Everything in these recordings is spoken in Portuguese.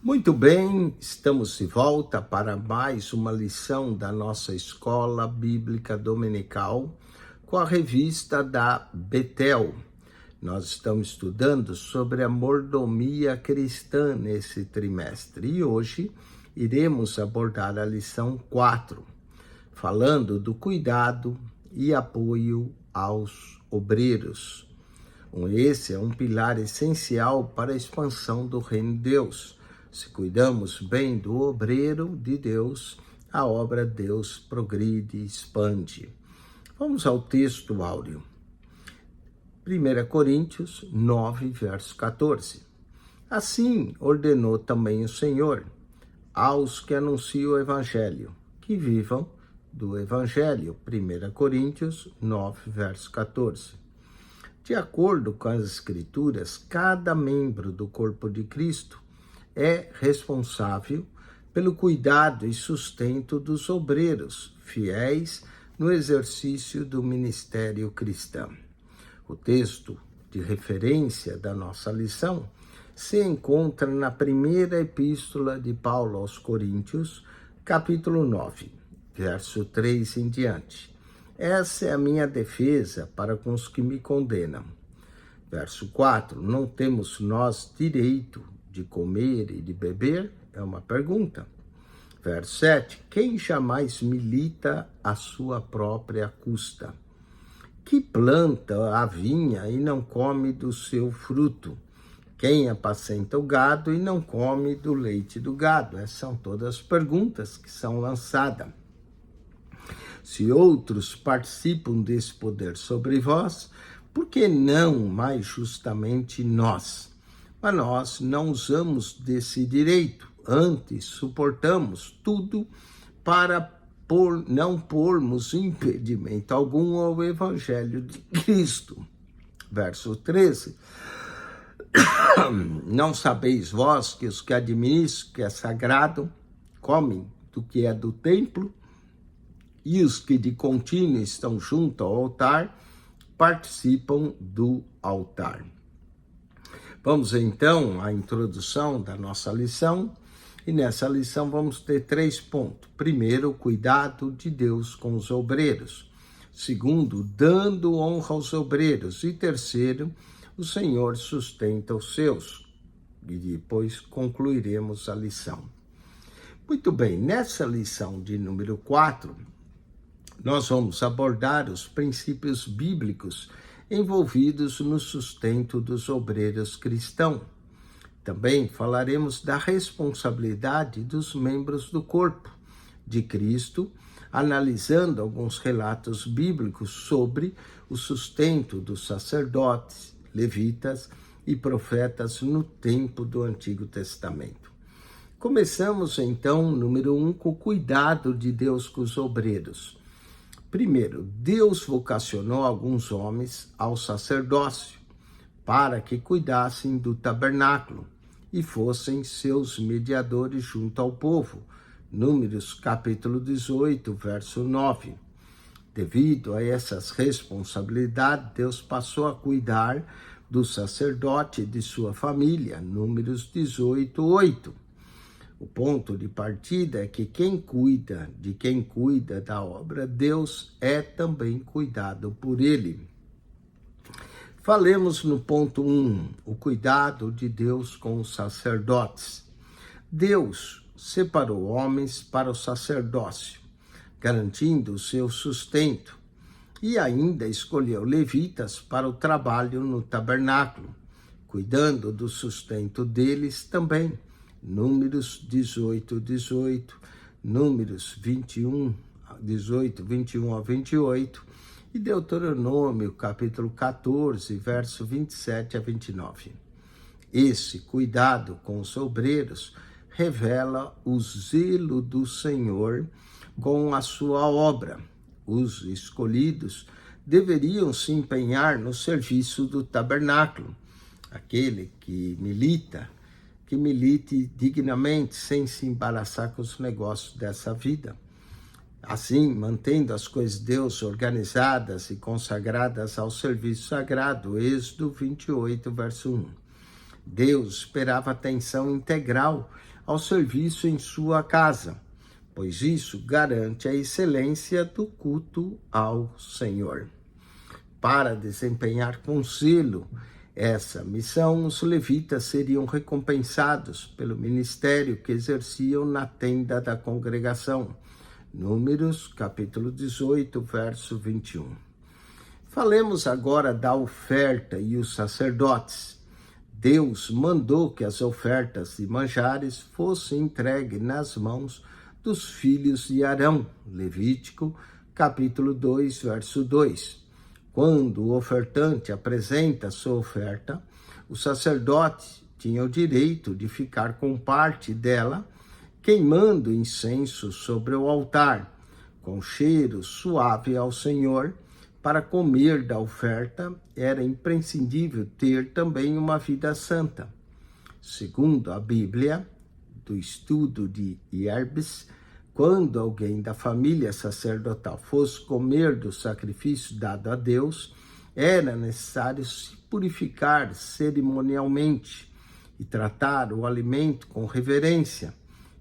Muito bem, estamos de volta para mais uma lição da nossa Escola Bíblica Dominical com a revista da Betel. Nós estamos estudando sobre a mordomia cristã nesse trimestre e hoje iremos abordar a lição 4, falando do cuidado e apoio aos obreiros. Esse é um pilar essencial para a expansão do reino de Deus. Se cuidamos bem do obreiro de Deus, a obra de Deus progride e expande. Vamos ao texto áureo. 1 Coríntios 9, verso 14. Assim ordenou também o Senhor aos que anunciam o Evangelho, que vivam do Evangelho. 1 Coríntios 9, verso 14. De acordo com as Escrituras, cada membro do corpo de Cristo é responsável pelo cuidado e sustento dos obreiros fiéis no exercício do ministério cristão. O texto de referência da nossa lição se encontra na primeira epístola de Paulo aos Coríntios, capítulo 9, verso 3 em diante. Essa é a minha defesa para com os que me condenam. Verso 4, não temos nós direito de comer e de beber? É uma pergunta. Verso 7, quem jamais milita à sua própria custa? Que planta a vinha e não come do seu fruto? Quem apacenta o gado e não come do leite do gado? Essas são todas perguntas que são lançadas. Se outros participam desse poder sobre vós, por que não mais justamente nós? Mas nós não usamos desse direito, antes suportamos tudo para não pormos impedimento algum ao Evangelho de Cristo. Verso 13. Não sabeis vós que os que administram que é sagrado comem do que é do templo, e os que de contínuo estão junto ao altar participam do altar. Vamos então à introdução da nossa lição, e nessa lição vamos ter 3 pontos. Primeiro, o cuidado de Deus com os obreiros. Segundo, dando honra aos obreiros. E terceiro, o Senhor sustenta os seus. E depois concluiremos a lição. Muito bem, nessa lição de número 4, nós vamos abordar os princípios bíblicos envolvidos no sustento dos obreiros cristãos. Também falaremos da responsabilidade dos membros do corpo de Cristo, analisando alguns relatos bíblicos sobre o sustento dos sacerdotes, levitas e profetas no tempo do Antigo Testamento. Começamos então, número 1, com o cuidado de Deus com os obreiros. Primeiro, Deus vocacionou alguns homens ao sacerdócio para que cuidassem do tabernáculo e fossem seus mediadores junto ao povo. Números capítulo 18, verso 9. Devido a essas responsabilidades, Deus passou a cuidar do sacerdote e de sua família. Números 18, 8. O ponto de partida é que quem cuida da obra, Deus é também cuidado por ele. Falemos no ponto 1, o cuidado de Deus com os sacerdotes. Deus separou homens para o sacerdócio, garantindo o seu sustento, e ainda escolheu levitas para o trabalho no tabernáculo, cuidando do sustento deles também. Números 18, 18, Números 21, 18, 21 a 28 e Deuteronômio, capítulo 14, verso 27 a 29. Esse cuidado com os obreiros revela o zelo do Senhor com a sua obra. Os escolhidos deveriam se empenhar no serviço do tabernáculo. Aquele que milite dignamente, sem se embaraçar com os negócios dessa vida. Assim, mantendo as coisas de Deus organizadas e consagradas ao serviço sagrado. Êxodo 28, verso 1. Deus esperava atenção integral ao serviço em sua casa, pois isso garante a excelência do culto ao Senhor. Para desempenhar com zelo essa missão, os levitas seriam recompensados pelo ministério que exerciam na tenda da congregação. Números, capítulo 18, verso 21. Falemos agora da oferta e os sacerdotes. Deus mandou que as ofertas de manjares fossem entregues nas mãos dos filhos de Arão. Levítico, capítulo 2, verso 2. Quando o ofertante apresenta sua oferta, o sacerdote tinha o direito de ficar com parte dela, queimando incenso sobre o altar, com cheiro suave ao Senhor. Para comer da oferta, era imprescindível ter também uma vida santa. Segundo a Bíblia, do estudo de Yerbes, quando alguém da família sacerdotal fosse comer do sacrifício dado a Deus, era necessário se purificar cerimonialmente e tratar o alimento com reverência.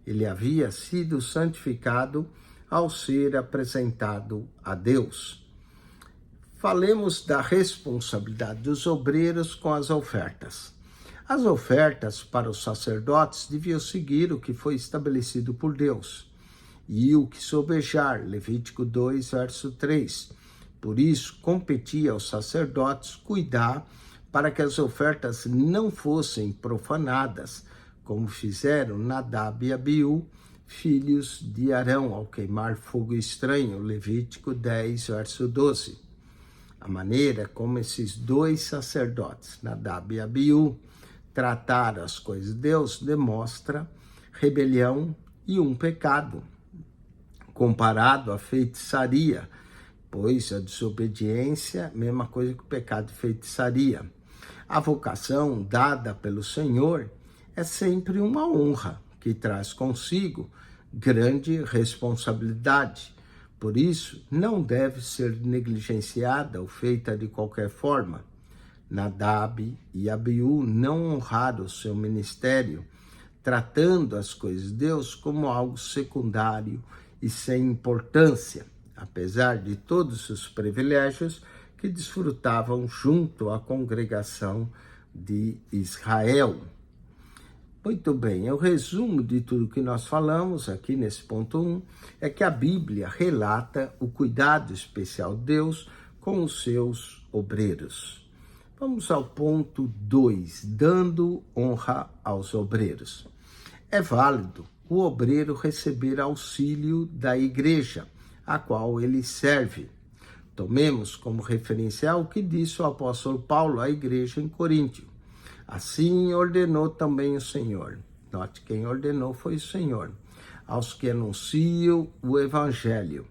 Ele havia sido santificado ao ser apresentado a Deus. Falemos da responsabilidade dos obreiros com as ofertas. As ofertas para os sacerdotes deviam seguir o que foi estabelecido por Deus e o que sobejar, Levítico 2, verso 3. Por isso, competia aos sacerdotes cuidar para que as ofertas não fossem profanadas, como fizeram Nadab e Abiú, filhos de Arão, ao queimar fogo estranho, Levítico 10, verso 12. A maneira como esses dois sacerdotes, Nadab e Abiú, trataram as coisas de Deus demonstra rebelião e um pecado, comparado à feitiçaria, pois a desobediência, mesma coisa que o pecado de feitiçaria. A vocação dada pelo Senhor é sempre uma honra, que traz consigo grande responsabilidade. Por isso, não deve ser negligenciada ou feita de qualquer forma. Nadab e Abiú não honraram o seu ministério, tratando as coisas de Deus como algo secundário e sem importância, apesar de todos os privilégios que desfrutavam junto à congregação de Israel. Muito bem, o resumo de tudo que nós falamos aqui nesse ponto 1 é que a Bíblia relata o cuidado especial de Deus com os seus obreiros. Vamos ao ponto 2, dando honra aos obreiros. É válido o obreiro receber auxílio da igreja, a qual ele serve. Tomemos como referencial o que disse o apóstolo Paulo à igreja em Coríntio. Assim ordenou também o Senhor. Note, quem ordenou foi o Senhor. Aos que anunciam o Evangelho,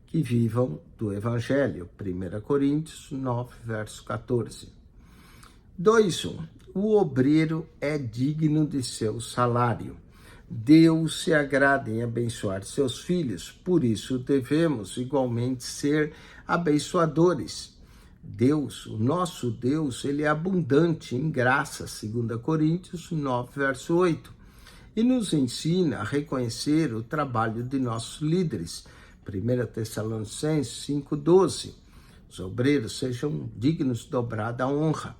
que vivam do Evangelho. 1 Coríntios 9, verso 14. 2:1. O obreiro é digno de seu salário. Deus se agrada em abençoar seus filhos, por isso devemos igualmente ser abençoadores. Deus, o nosso Deus, ele é abundante em graça, 2 Coríntios 9, verso 8, e nos ensina a reconhecer o trabalho de nossos líderes, 1 Tessalonicenses 5:12. Os obreiros sejam dignos de dobrada honra.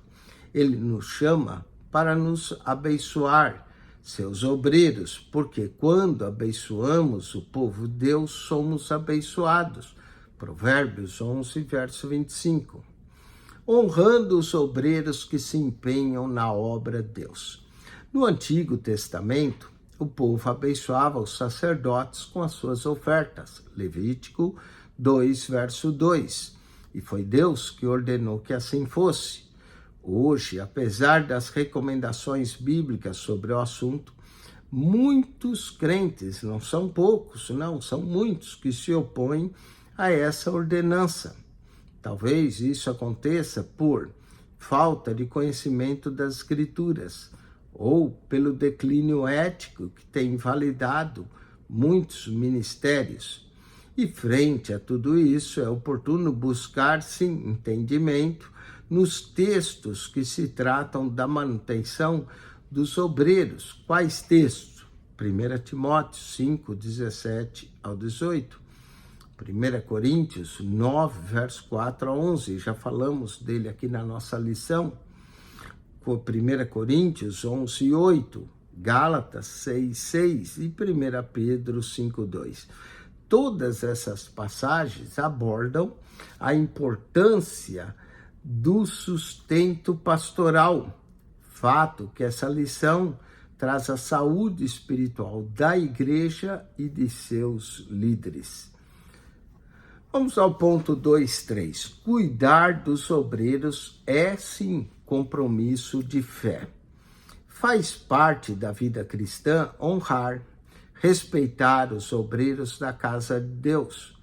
Ele nos chama para nos abençoar, seus obreiros, porque quando abençoamos o povo de Deus, somos abençoados. Provérbios 11, verso 25. Honrando os obreiros que se empenham na obra de Deus. No Antigo Testamento, o povo abençoava os sacerdotes com as suas ofertas. Levítico 2, verso 2. E foi Deus que ordenou que assim fosse. Hoje, apesar das recomendações bíblicas sobre o assunto, muitos crentes, não são poucos, não, são muitos que se opõem a essa ordenança. Talvez isso aconteça por falta de conhecimento das Escrituras ou pelo declínio ético que tem invalidado muitos ministérios. E frente a tudo isso, é oportuno buscar, sim, entendimento nos textos que se tratam da manutenção dos obreiros. Quais textos? 1 Timóteo 5, 17 ao 18. 1 Coríntios 9, verso 4 a 11. Já falamos dele aqui na nossa lição. 1 Coríntios 11, 8. Gálatas 6, 6 e 1 Pedro 5, 2. Todas essas passagens abordam a importância do sustento pastoral, fato que essa lição traz a saúde espiritual da igreja e de seus líderes. Vamos ao ponto 2.3. Cuidar dos obreiros é, sim, compromisso de fé. Faz parte da vida cristã honrar, respeitar os obreiros da casa de Deus.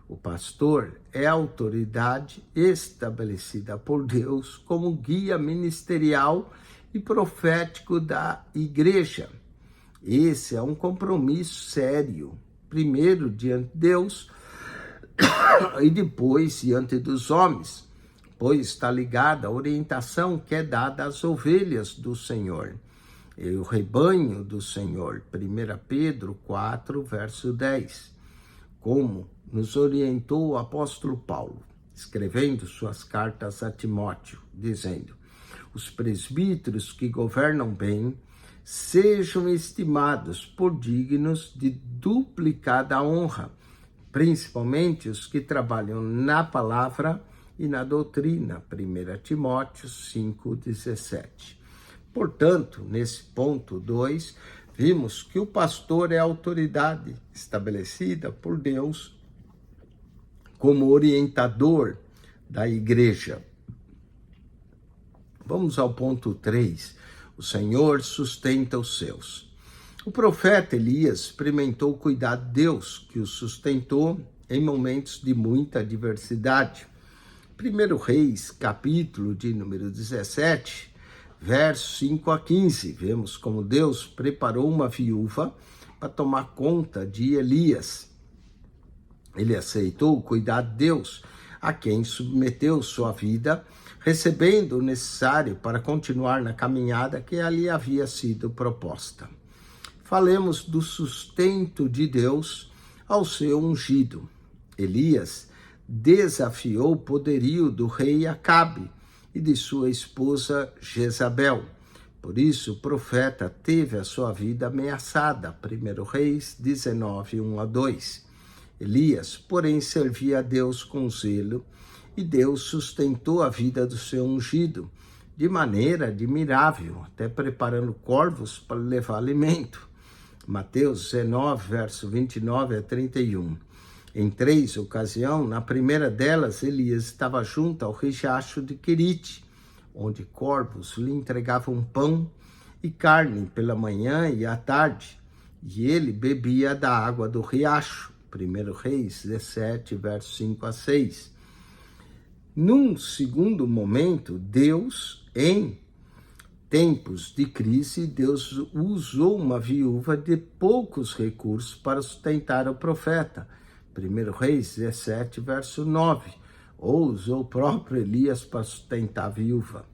O pastor é a autoridade estabelecida por Deus como guia ministerial e profético da igreja. Esse é um compromisso sério, primeiro diante de Deus e depois diante dos homens, pois está ligada à orientação que é dada às ovelhas do Senhor, e o rebanho do Senhor. 1 Pedro 4, verso 10. Como nos orientou o apóstolo Paulo, escrevendo suas cartas a Timóteo, dizendo: os presbíteros que governam bem sejam estimados por dignos de duplicada honra, principalmente os que trabalham na palavra e na doutrina. 1 Timóteo 5,17. Portanto, nesse ponto 2, vimos que o pastor é a autoridade estabelecida por Deus como orientador da igreja. Vamos ao ponto 3. O Senhor sustenta os seus. O profeta Elias experimentou o cuidado de Deus, que o sustentou em momentos de muita adversidade. 1 Reis, capítulo de número 17, versos 5 a 15, vemos como Deus preparou uma viúva para tomar conta de Elias. Ele aceitou o cuidado de Deus, a quem submeteu sua vida, recebendo o necessário para continuar na caminhada que ali havia sido proposta. Falemos do sustento de Deus ao seu ungido. Elias desafiou o poderio do rei Acabe e de sua esposa Jezabel. Por isso, o profeta teve a sua vida ameaçada. 1 Reis 19, 1 a 2. Elias, porém, servia a Deus com zelo, e Deus sustentou a vida do seu ungido de maneira admirável, até preparando corvos para levar alimento. Mateus 19, verso 29 a 31. Em 3 ocasiões, na primeira delas, Elias estava junto ao riacho de Querite, onde corvos lhe entregavam pão e carne pela manhã e à tarde, e ele bebia da água do riacho. 1 Reis 17, verso 5 a 6. Num segundo momento, Deus, em tempos de crise, Deus usou uma viúva de poucos recursos para sustentar o profeta. 1 Reis 17, verso 9. Ou usou o próprio Elias para sustentar a viúva.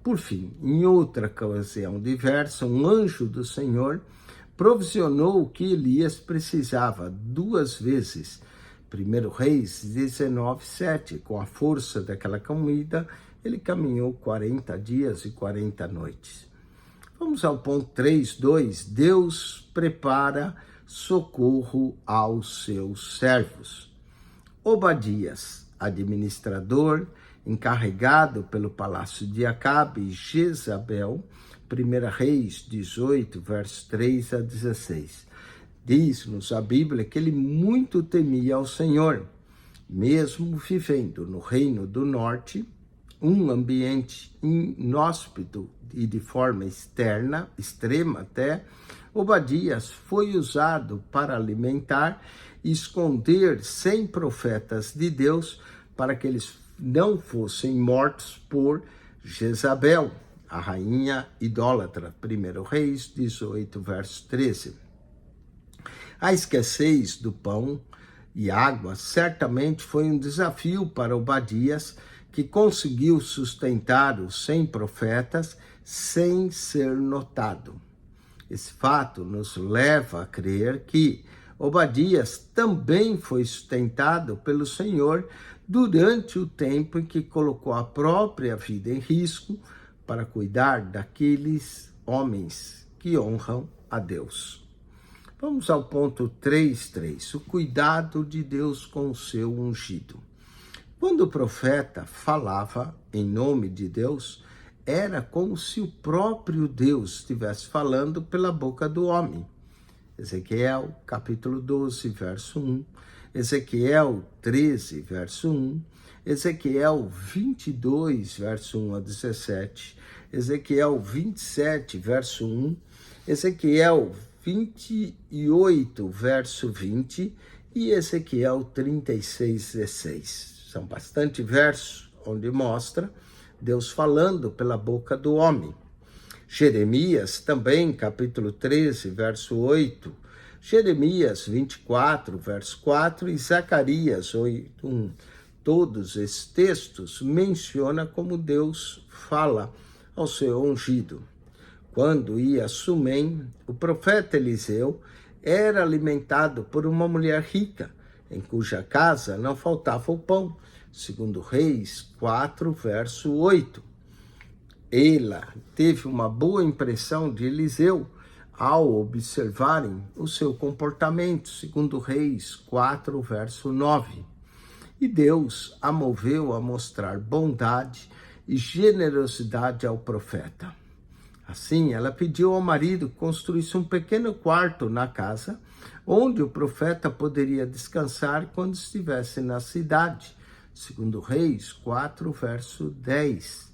Por fim, em outra ocasião diversa, um anjo do Senhor provisionou o que Elias precisava 2 vezes. 1 Reis 19, 7. Com a força daquela comida, ele caminhou 40 dias e 40 noites. Vamos ao ponto 3, 2. Deus prepara socorro aos seus servos. Obadias, administrador, encarregado pelo palácio de Acabe e Jezabel, 1 Reis 18, versos 3 a 16. Diz-nos a Bíblia que ele muito temia ao Senhor, mesmo vivendo no reino do norte, um ambiente inóspito e de forma extrema até. Obadias foi usado para alimentar e esconder 100 profetas de Deus para que eles não fossem mortos por Jezabel, a rainha idólatra. 1 Reis 18, verso 13. A escassez do pão e água certamente foi um desafio para Obadias, que conseguiu sustentar os 100 profetas sem ser notado. Esse fato nos leva a crer que Obadias também foi sustentado pelo Senhor durante o tempo em que colocou a própria vida em risco para cuidar daqueles homens que honram a Deus. Vamos ao ponto 3.3, o cuidado de Deus com o seu ungido. Quando o profeta falava em nome de Deus, era como se o próprio Deus estivesse falando pela boca do homem. Ezequiel, capítulo 12, verso 1. Ezequiel 13, verso 1. Ezequiel 22, verso 1 a 17. Ezequiel 27, verso 1. Ezequiel 28, verso 20. E Ezequiel 36, 16. São bastante versos onde mostra Deus falando pela boca do homem. Jeremias também, capítulo 13, verso 8. Jeremias 24, verso 4 e Zacarias 8, 1. Todos esses textos mencionam como Deus fala ao seu ungido. Quando ia a Sumém, o profeta Eliseu era alimentado por uma mulher rica, em cuja casa não faltava o pão, segundo Reis 4, verso 8. Ela teve uma boa impressão de Eliseu ao observarem o seu comportamento, segundo Reis 4, verso 9. E Deus a moveu a mostrar bondade e generosidade ao profeta. Assim, ela pediu ao marido que construísse um pequeno quarto na casa, onde o profeta poderia descansar quando estivesse na cidade, segundo Reis 4, verso 10.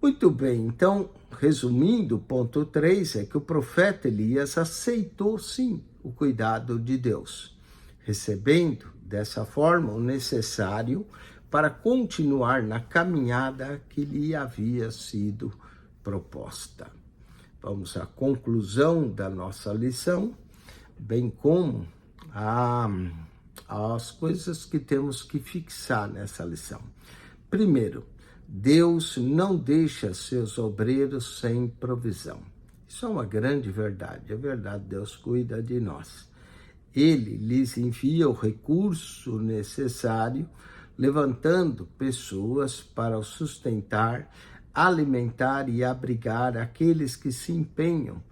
Muito bem, então, resumindo, o ponto 3 é que o profeta Elias aceitou, sim, o cuidado de Deus, recebendo, dessa forma, o necessário para continuar na caminhada que lhe havia sido proposta. Vamos à conclusão da nossa lição, bem como as coisas que temos que fixar nessa lição. Primeiro, Deus não deixa seus obreiros sem provisão. Isso é uma grande verdade. É verdade, Deus cuida de nós. Ele lhes envia o recurso necessário, levantando pessoas para o sustentar, alimentar e abrigar aqueles que se empenham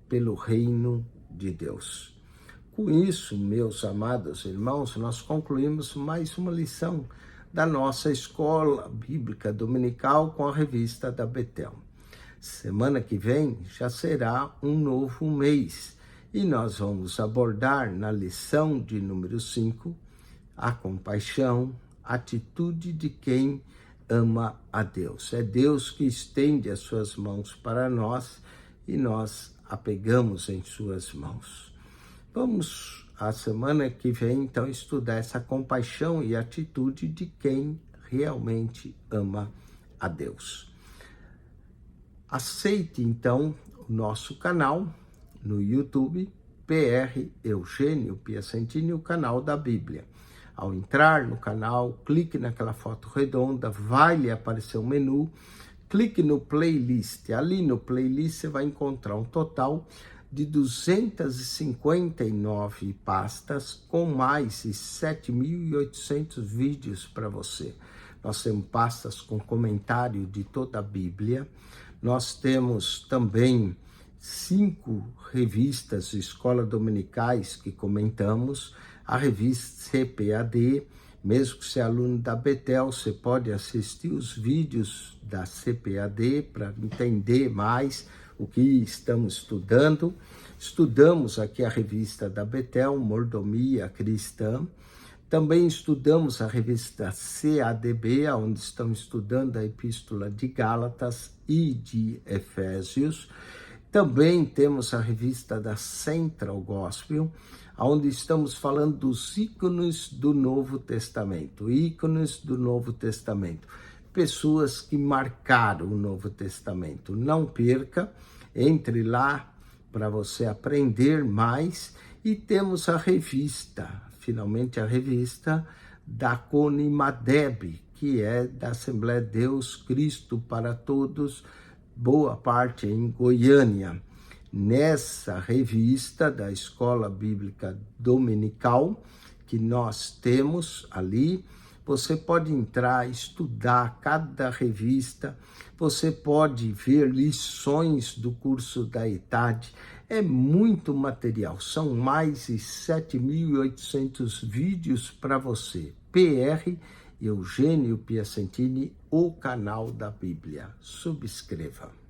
pelo reino de Deus. Com isso, meus amados irmãos, nós concluímos mais uma lição da nossa escola bíblica dominical com a revista da Betel. Semana que vem já será um novo mês e nós vamos abordar na lição de número 5 a compaixão, atitude de quem ama a Deus. É Deus que estende as suas mãos para nós e nós a pegamos em suas mãos. Vamos a semana que vem, então, estudar essa compaixão e atitude de quem realmente ama a Deus. Aceite, então, o nosso canal no YouTube, PR Eugênio Piacentini, o canal da Bíblia. Ao entrar no canal, clique naquela foto redonda, vai lhe aparecer um menu, clique no playlist. Ali no playlist você vai encontrar um total de 259 pastas com mais de 7.800 vídeos para você. Nós temos pastas com comentário de toda a Bíblia. Nós temos também 5 revistas de escola dominicais que comentamos. A revista CPAD, mesmo que você é aluno da Betel, você pode assistir os vídeos da CPAD para entender mais o que estamos estudando. Estudamos aqui a revista da Betel, Mordomia Cristã. Também estudamos a revista CADB, onde estamos estudando a Epístola de Gálatas e de Efésios. Também temos a revista da Central Gospel, onde estamos falando dos ícones do Novo Testamento. Ícones do Novo Testamento. Pessoas que marcaram o Novo Testamento. Não perca, entre lá para você aprender mais. E temos a revista, finalmente a revista da Coni Madeb, que é da Assembleia Deus Cristo para Todos, boa parte em Goiânia. Nessa revista da Escola Bíblica Dominical que nós temos ali, você pode entrar, estudar cada revista, você pode ver lições do curso da ETAD, é muito material, são mais de 7.800 vídeos para você. PR Eugênio Piacentini, o canal da Bíblia. Subscreva.